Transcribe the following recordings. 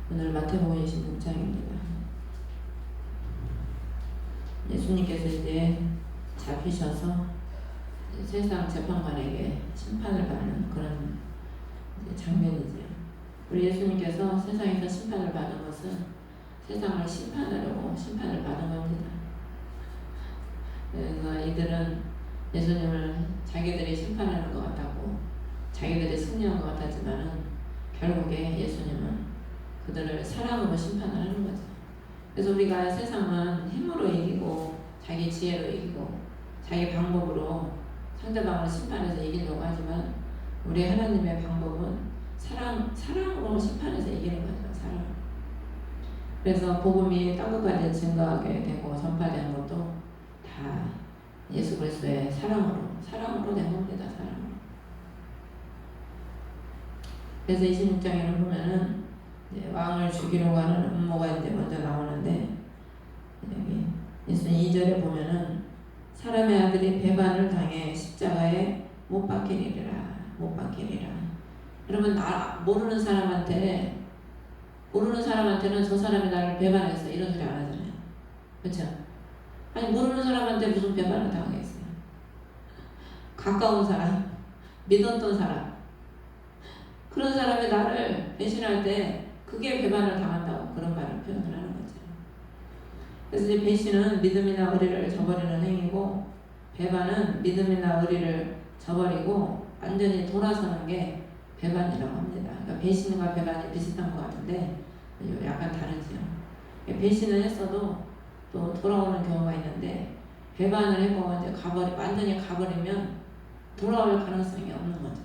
오늘 마태복음 26장입니다. 예수님께서 이제 잡히셔서 세상 재판관에게 심판을 받는 그런 장면이죠. 우리 예수님께서 세상에서 심판을 받은 것은 세상을 심판하려고 심판을 받은 겁니다. 그래서 이들은 예수님을 자기들이 심판하는 것 같았고 자기들이 승리한 것 같았지만은 결국에 예수님은 그들을 사랑으로 심판을 하는 거죠. 그래서 우리가 세상은 힘으로 이기고 자기 지혜로 이기고 자기 방법으로 상대방을 심판해서 이기려고 하지만 우리 하나님의 방법은 사랑으로 심판해서 이기는 거죠. 사랑. 그래서 복음이 땅끝까지 증거하게 되고 전파되는 것도 다 예수 그리스도의 사랑으로 된 겁니다. 사랑으로. 그래서 26장에는 보면은 왕을 죽이려고 하는 음모가 이제 먼저 나오는데 여기 예수님 2절에 보면은 사람의 아들이 배반을 당해 십자가에 못 박히리라. 여러분 모르는 사람한테는 저 사람이 나를 배반했어 이런 소리 안 하잖아요. 그렇죠? 아니 모르는 사람한테 무슨 배반을 당하겠어요. 가까운 사람, 믿었던 사람 그런 사람이 나를 배신할 때 그게 배반을 당한다고 그런 말을 표현을 하는 거죠. 그래서 이제 배신은 믿음이나 의리를 저버리는 행위고 배반은 믿음이나 의리를 저버리고 완전히 돌아서는 게 배반이라고 합니다. 그러니까 배신과 배반이 비슷한 것 같은데 약간 다르죠. 배신을 했어도 또 돌아오는 경우가 있는데 배반을 해고 이제 완전히 가버리면 돌아올 가능성이 없는 거죠.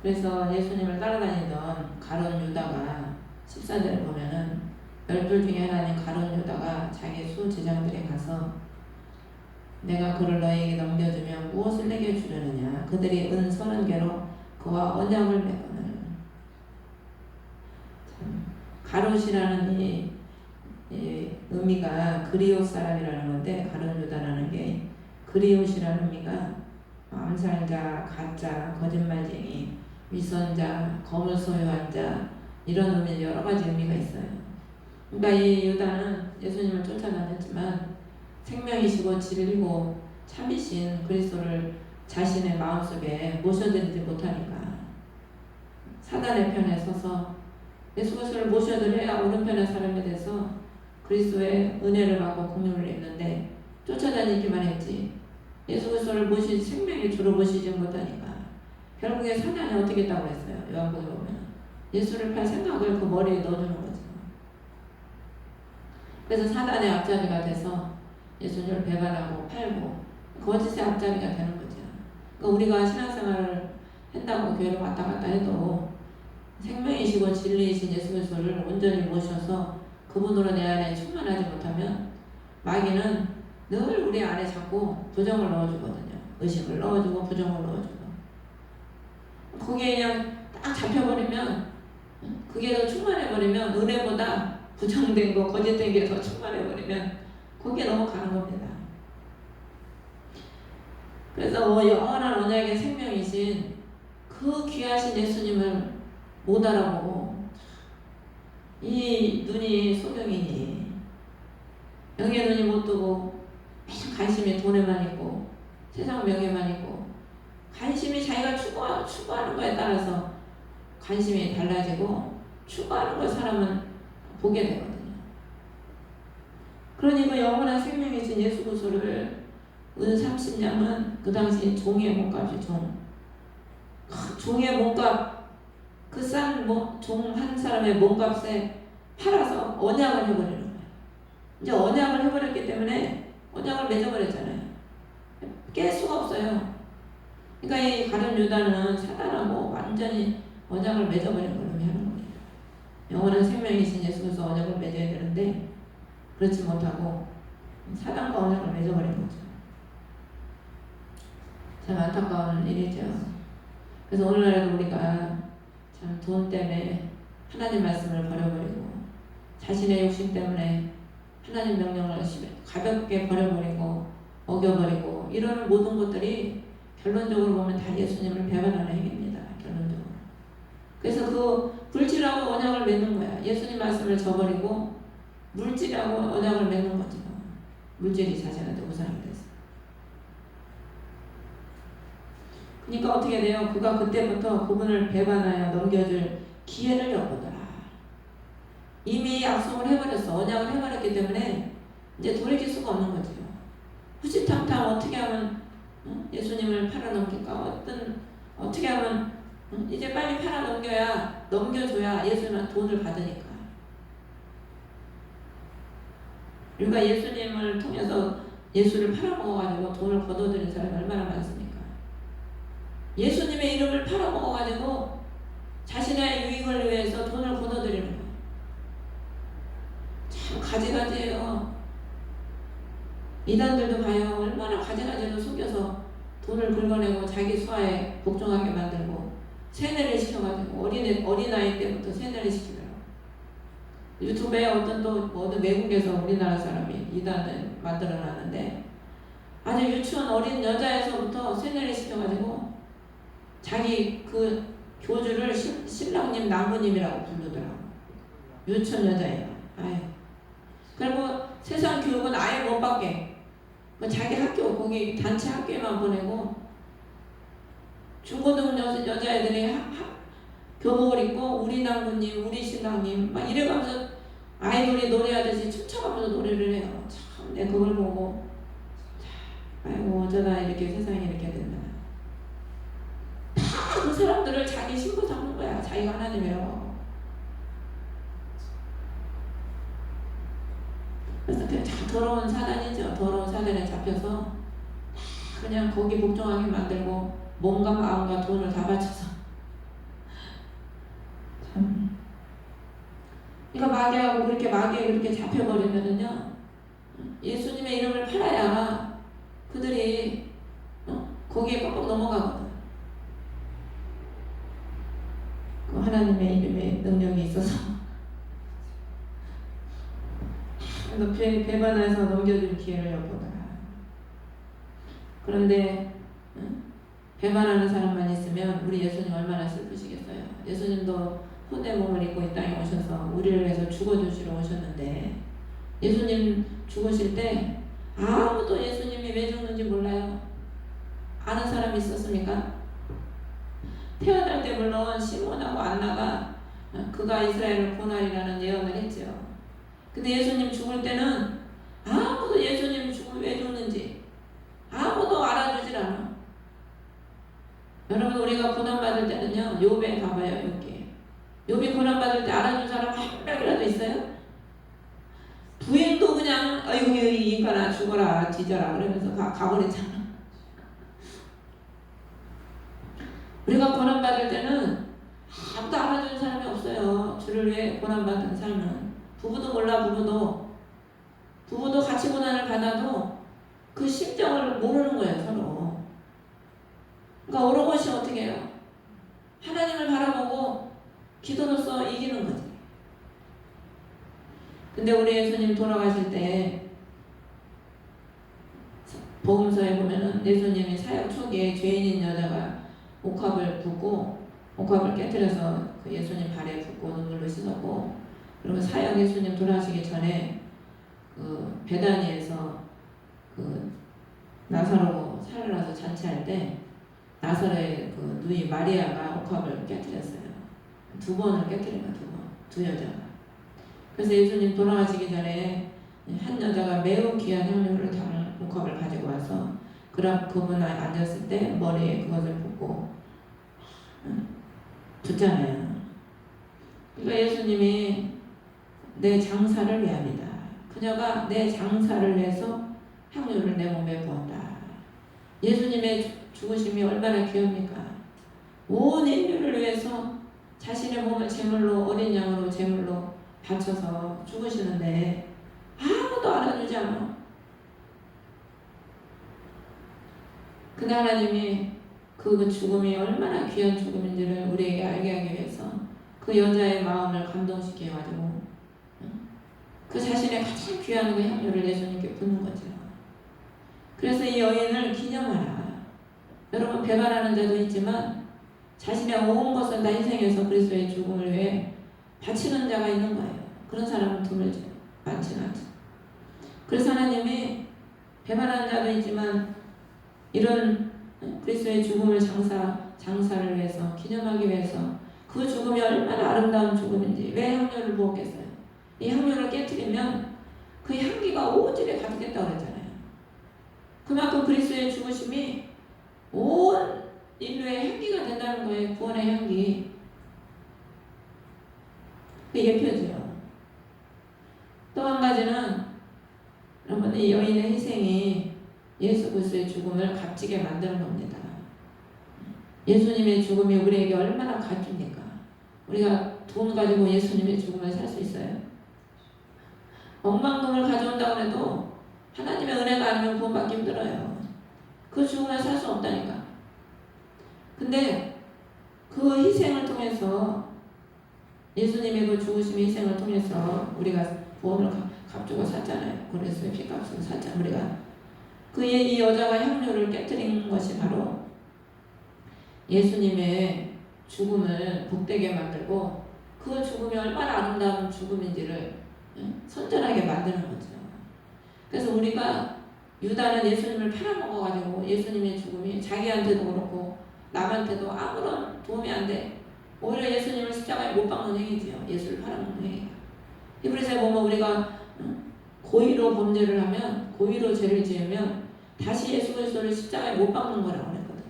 그래서 예수님을 따라다니던 가룟 유다가 14절에 보면은 12 중에 하나인 가룟 유다가 자기 수제자들에 가서 내가 그를 너에게 넘겨주면 무엇을 내게 주려느냐 그들이 은 30개로 그와 언약을 맺거늘. 가롯이라는 이 의미가 그리옷 사람이라는 건데 가룟 유다라는 게 그리옷이라는 의미가 암살자, 가짜, 거짓말쟁이, 위선자, 검을 소유한 자 이런 의미 여러 가지 의미가 있어요. 그러니까 이 유다는 예수님을 쫓아다녔지만 생명이시고 진리고 참이신 그리스도를 자신의 마음속에 모셔드리지 못하니까 사단의 편에 서서 예수 그리스도를 모셔드려야 오른편의 사람이 돼서 그리스도의 은혜를 받고 공유를 입는데 쫓아다니기만 했지 예수 그리스도를 생명의 주로 모시지 못하니까 결국에 사단이 어떻게 했다고 했어요. 요한복음에 보면 예수를 팔 생각을 그 머리에 넣어주는 거죠. 그래서 사단의 앞잡이가 돼서 예수님을 배반하고 팔고 거짓의 앞잡이가 되는 거죠. 그러니까 우리가 신앙생활을 한다고 교회를 왔다 갔다 해도 생명이시고 진리이신 예수 그리스도를 온전히 모셔서 그분으로 내 안에 충만하지 못하면 마귀는 늘 우리 안에 자꾸 부정을 넣어주거든요. 의심을 넣어주고 부정을 넣어주고 거기에 그냥 딱 잡혀버리면 그게 더 충만해버리면 은혜보다 부정된 거 거짓된 게 더 충만해버리면 거기에 넘어가는 겁니다. 그래서 영원한 언약의 생명이신 그 귀하신 예수님을 못 알아보고 이 눈이 소경이니 영의 눈이 못 뜨고 관심이 돈에만 있고 세상 명예만 있고 관심이 자기가 추구하는 거에 따라서 관심이 달라지고 추구하는 걸 사람은 보게 되거든요. 그러니 그 영원한 생명이신 예수 그리스도를 은 30냥은 그 당시 종의 몸값이 종의 몸값 그 싼 종 한 사람의 몸값에 팔아서 언약을 해버리는 거예요. 이제 언약을 해버렸기 때문에 언약을 맺어버렸잖아요. 깰 수가 없어요. 그러니까 이 가룟 유다는 사단하고 완전히 언약을 맺어버린 걸 의미하는 겁니다. 영원한 생명이신 예수 그리스도 언약을 맺어야 되는데 그렇지 못하고 사단과 언약을 맺어버린 거죠. 참 안타까운 일이죠. 그래서 오늘날에도 우리가 참 돈 때문에 하나님 말씀을 버려버리고 자신의 욕심 때문에 하나님 명령을 가볍게 버려버리고 어겨버리고 이런 모든 것들이 결론적으로 보면 다 예수님을 배반하는 행위입니다. 결론적으로. 그래서 그 불치 도시라고 언약을 맺는 거야. 예수님 말씀을 저버리고 물질하고 언약을 맺는 거지. 물질이 자신한테 우상이 돼서. 그러니까 어떻게 돼요? 그가 그때부터 그분을 배반하여 넘겨줄 기회를 엿보더라. 이미 약속을 해버렸어. 언약을 해버렸기 때문에 이제 돌이킬 수가 없는 거죠. 후시탐탐 어떻게 하면 예수님을 팔아넘길까? 어떻게 하면 이제 빨리 넘겨줘야 예수님한테 돈을 받으니까. 우리가 예수님을 통해서 예수를 팔아먹어가지고 돈을 거둬들인 사람이 얼마나 많습니까? 예수님의 이름을 팔아먹어가지고 자신의 유익을 위해서 돈을 거둬들이는 거예요. 참 가지가지예요. 이단들도 봐요. 얼마나 가지가지로 속여서 돈을 긁어내고 자기 수하에 복종하게 만들고 세뇌를 시켜가지고 어린아이 때부터 세뇌를 시키더라고. 유튜브에 어떤 외국에서 우리나라 사람이 이단을 만들어놨는데 아주 유치원 어린 여자에서부터 세뇌를 시켜가지고 자기 그 교주를 신랑님, 남부님이라고 부르더라고. 유치원 여자애가. 아유. 그리고 세상 교육은 아예 못 받게. 자기 학교, 거기 단체 학교에만 보내고 중고등 여자애들이 교복을 입고 우리 남부님, 우리 신랑님 막 이래가면서 아이돌이 노래하듯이 춤춰가면서 노래를 해요. 참, 내가 그걸 보고 아이고 어쩌다 이렇게 세상이 이렇게 된다. 다 그 사람들을 자기 신부 삼는 거야. 자기가 하나님이라고. 그래서 그냥 더러운 사단이죠. 더러운 사단에 잡혀서 그냥 거기 복종하게 만들고 몸과 마음과 돈을 다 바쳐서 참. 그러니까 마귀하고 마귀에 그렇게 잡혀버리면은요, 예수님의 이름을 팔아야 그들이 거기에 꼭꼭 넘어가거든. 그 하나님의 이름에 능력이 있어서 배반해서 넘겨줄 기회를 엿보더라. 그런데 배반하는 사람만 있으면 우리 예수님 얼마나 슬프시겠어요. 예수님도 헛된 몸을 입고 이 땅에 오셔서 우리를 위해서 죽어주시러 오셨는데 예수님 죽으실 때 아무도 예수님이 왜 죽는지 몰라요. 아는 사람이 있었습니까? 태어날 때 물론 시몬하고 안나가 그가 이스라엘을 고날이라는 예언을 했죠. 근데 예수님 죽을 때는 아무도 예수님 왜 죽는지 아무도 알아주질 않아. 여러분 우리가 고난받을 때는요, 욥에 가봐요. 욥이 고난받을 때 알아준 사람 한 명이라도 있어요? 부인도 그냥 아이고 이 인간아 죽어라 뒤져라 그러면서 가버렸잖아. 우리가 고난받을 때는 아무도 알아주는 사람이 없어요. 주를 위해 고난받은 삶은. 부부도 몰라. 부부도 같이 고난을 받아도 그 심정을 모르는 거예요. 서로. 그러니까 오롯이 어떻게 해요? 하나님을 바라보고 기도로서 이기는 거지. 근데 우리 예수님 돌아가실 때 복음서에 보면은 예수님이 사역 초기에 죄인인 여자가 옥합을 깨뜨려서 그 예수님 발에 붓고 눈물로 씻었고, 그리고 사역 예수님 돌아가시기 전에 그 베다니에서 그 나사로 살아나서 잔치할 때 나사로의 그 누이 마리아가 옥합을 깨뜨렸어요. 2번을 깨뜨린 거야. 2번. 2 여자가. 그래서 예수님 돌아가시기 전에 한 여자가 매우 귀한 향료를 담은 옥합을 가지고 와서 그분 앉았을 때 머리에 그것을 붓고 붓잖아요. 그러니까 예수님이 내 장사를 위함이다. 그녀가 내 장사를 위해서 향료를 내 몸에 부었다. 예수님의 죽으심이 얼마나 귀합니까? 온 인류를 위해서 자신의 몸을 제물로, 어린 양으로 제물로 바쳐서 죽으시는데 아무도 알아주지 않아. 근데 하나님이 그 죽음이 얼마나 귀한 죽음인지를 우리에게 알게 하기 위해서 그 여자의 마음을 감동시켜가지고 그 자신의 가장 귀한 그 향료를 예수님께 붓는 거죠. 그래서 이 여인을 기념하라. 여러분 배반하는 자도 있지만 자신의 온 것을 다 희생해서 그리스도의 죽음을 위해 바치는 자가 있는 거예요. 그런 사람은 드물죠. 많지는 않죠. 그래서 하나님이 배반하는 자도 있지만 이런 그리스도의 죽음을 장사를 위해서 기념하기 위해서 그 죽음이 얼마나 아름다운 죽음인지 왜 향료를 부었겠어요? 이 향료를 깨뜨리면 그 향기가 온 집에 가득했다고 그랬잖아요. 그만큼 그리스도의 죽으심이 온 인류의 향기가 된다는 거예요. 구원의 향기. 그게 표죠. 또 한 가지는 여러분 이 여인의 희생이 예수 그리스도의 죽음을 값지게 만드는 겁니다. 예수님의 죽음이 우리에게 얼마나 값집니까? 우리가 돈 가지고 예수님의 죽음을 살 수 있어요? 억만금을 가져온다고 해도 하나님의 은혜가 아니면 구원받기 힘들어요. 그 죽음을 살 수 없다니까. 근데 그 희생을 통해서 예수님의 그 죽으심의 희생을 통해서 우리가 구원을 값주고 샀잖아요. 그리스도의 피값으로 샀잖아요. 우리가 그의 이 여자가 향료를 깨뜨린 것이 바로 예수님의 죽음을 복되게 만들고 그 죽음이 얼마나 아름다운 죽음인지를 선전하게 만드는 거죠. 그래서 우리가 유다는 예수님을 팔아먹어가지고 예수님의 죽음이 자기한테도 그렇고 남한테도 아무런 도움이 안 돼. 오히려 예수님을 십자가에 못 박는 행위지요. 예수를 팔아먹는 행위가. 히브리서에 보면 우리가 고의로 범죄를 하면 고의로 죄를 지으면 다시 예수 그리스도를 십자가에 못 박는 거라고 그랬거든.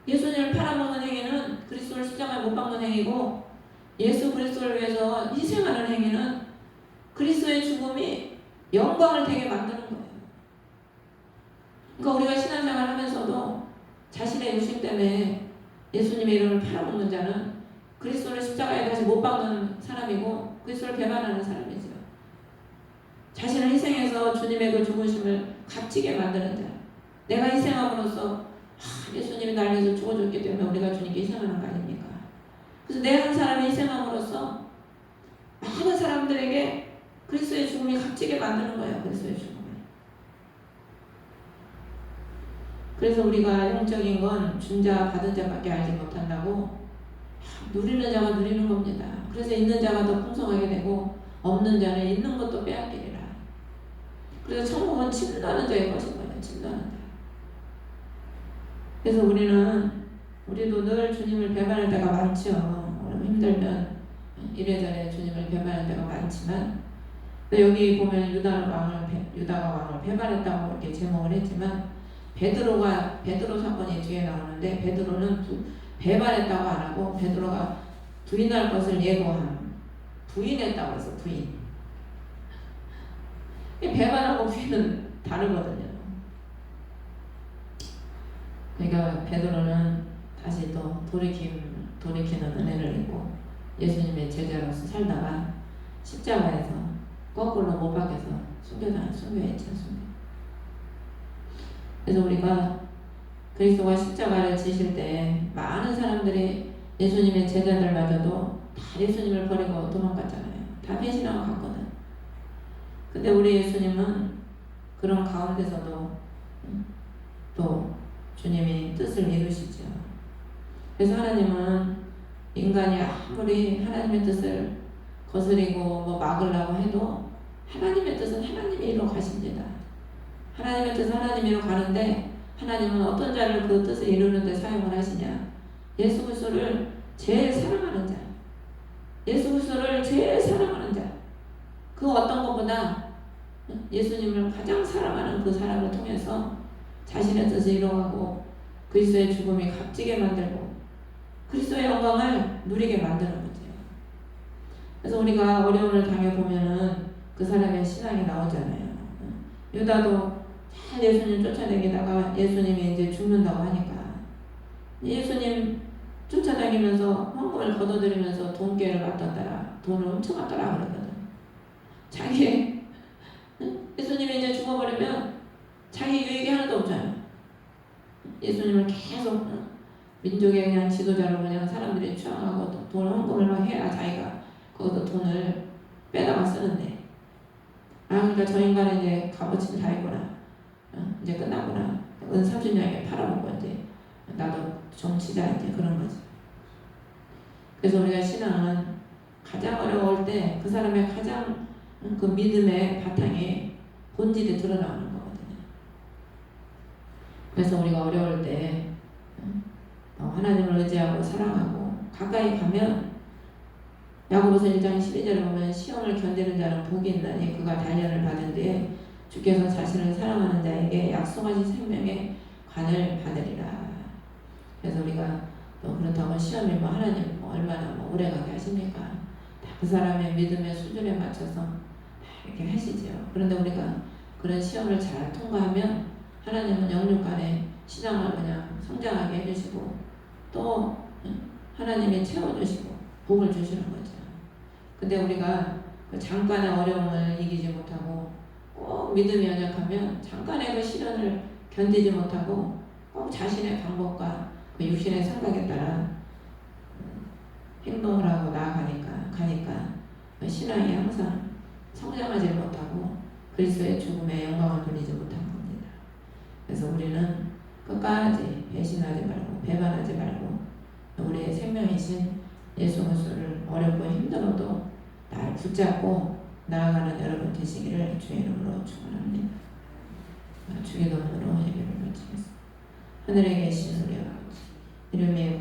예수님을 팔아먹는 행위는 그리스도를 십자가에 못 박는 행위고 예수 그리스도를 위해서 희생하는 행위는 그리스도의 죽음이 영광을 되게 만드는 거예요. 그러니까 우리가 신앙생활 하면서도 자신의 유심 때문에 예수님의 이름을 팔아먹는 자는 그리스도를 십자가에 다시 못 박는 사람이고 그리스도를 배반하는 사람이죠. 자신을 희생해서 주님의 그 죽으심을 값지게 만드는 자. 내가 희생함으로써 예수님이 나를 위해서 죽어줬기 때문에 우리가 주님께 희생하는 거 아닙니까? 그래서 내 한 사람이 희생함으로써 많은 사람들에게 그리스도의 죽음이 값지게 만드는 거예요. 그리스도의 죽음을. 그래서 우리가 영적인 건 준 자 받은 자밖에 알지 못한다고 누리는 자가 누리는 겁니다. 그래서 있는 자가 더 풍성하게 되고 없는 자는 있는 것도 빼앗기리라. 그래서 천국은 침노하는 자의 것인 거예요. 침노하는 자. 그래서 우리도 늘 주님을 배반할 때가 많죠. 힘들면 이래저래 주님을 배반할 때가 많지만 여기 보면 유다가 왕을 배반했다고 이렇게 제목을 했지만 베드로 사건이 뒤에 나오는데 베드로는 배반했다고 안 하고 베드로가 부인할 것을 예고한 부인했다고 해서 부인. 배반하고 부인은 다르거든요. 그러니까 베드로는 다시 또 돌이키는 은혜를 입고 예수님의 제자로서 살다가 십자가에서 거꾸로 못 박혀서 순교했죠. 그래서 우리가 그리스도가 십자가를 지실 때 많은 사람들이 예수님의 제자들마저도 다 예수님을 버리고 도망갔잖아요. 다 배신하고 갔거든. 근데 우리 예수님은 그런 가운데서도 또 주님이 뜻을 이루시죠. 그래서 하나님은 인간이 아무리 하나님의 뜻을 거스리고 막으려고 해도 하나님의 뜻은 하나님이 이루어 가십니다. 하나님의 뜻은 하나님이 이루어 가는데 하나님은 어떤 자를 그 뜻을 이루는 데 사용을 하시냐. 예수 그리스도를 제일 사랑하는 자. 예수 그리스도를 제일 사랑하는 자. 그 어떤 것보다 예수님을 가장 사랑하는 그 사람을 통해서 자신의 뜻을 이루어가고 그리스도의 죽음이 값지게 만들고 그리스도의 영광을 누리게 만드는 거죠. 그래서 우리가 어려움을 당해보면은 그 사람의 신앙이 나오잖아요. 유다도 잘 예수님 쫓아다니다가 예수님이 이제 죽는다고 하니까 예수님 쫓아다니면서 헌금을 걷어들이면서 돈깨를 받았더라. 돈을 엄청 받더라 그러거든. 자기 예수님이 이제 죽어버리면 자기 유익이 하나도 없잖아. 예수님을 계속 민족의 그냥 지도자로 그냥 사람들이 추앙하고 돈을 헌금을 막 해야 자기가 거기서 돈을 빼다가 쓰는데 그러니까 저 인간은 이제 값어치를 다 했구나. 이제 끝나구나. 은 30년에 팔아먹고 이제 나도 정치자 이제 그런 거지. 그래서 우리가 신앙은 가장 어려울 때 그 사람의 가장 그 믿음의 바탕이 본질이 드러나는 거거든요. 그래서 우리가 어려울 때 하나님을 의지하고 사랑하고 가까이 가면 야고보서 1장 12절에 보면 시험을 견디는 자는 복이 있나니 그가 단련을 받은 뒤에 주께서 자신을 사랑하는 자에게 약속하신 생명의 관을 받으리라. 그래서 우리가 또 그렇다고 시험이 하나님 얼마나 오래가게 하십니까? 다 그 사람의 믿음의 수준에 맞춰서 다 이렇게 하시죠. 그런데 우리가 그런 시험을 잘 통과하면 하나님은 영육간에 신앙을 그냥 성장하게 해주시고 또 하나님이 채워주시고 복을 주시는 거죠. 근데 우리가 그 잠깐의 어려움을 이기지 못하고 꼭 믿음이 연약하면 잠깐의 그 시련을 견디지 못하고 꼭 자신의 방법과 그 육신의 생각에 따라 행동을 하고 가니까 그 신앙이 항상 성장하지 못하고 그리스도의 죽음에 영광을 돌리지 못한 겁니다. 그래서 우리는 끝까지 배신하지 말고 배반하지 말고 우리의 생명이신 예수 그리스도를 어렵고 힘들어도 날 붙잡고 나아가는 여러분 되시기를 주의 이름으로 축원합니다. 주의 이름으로 예배를 마치겠습니다. 하늘에 계신 우리 아버지 이름이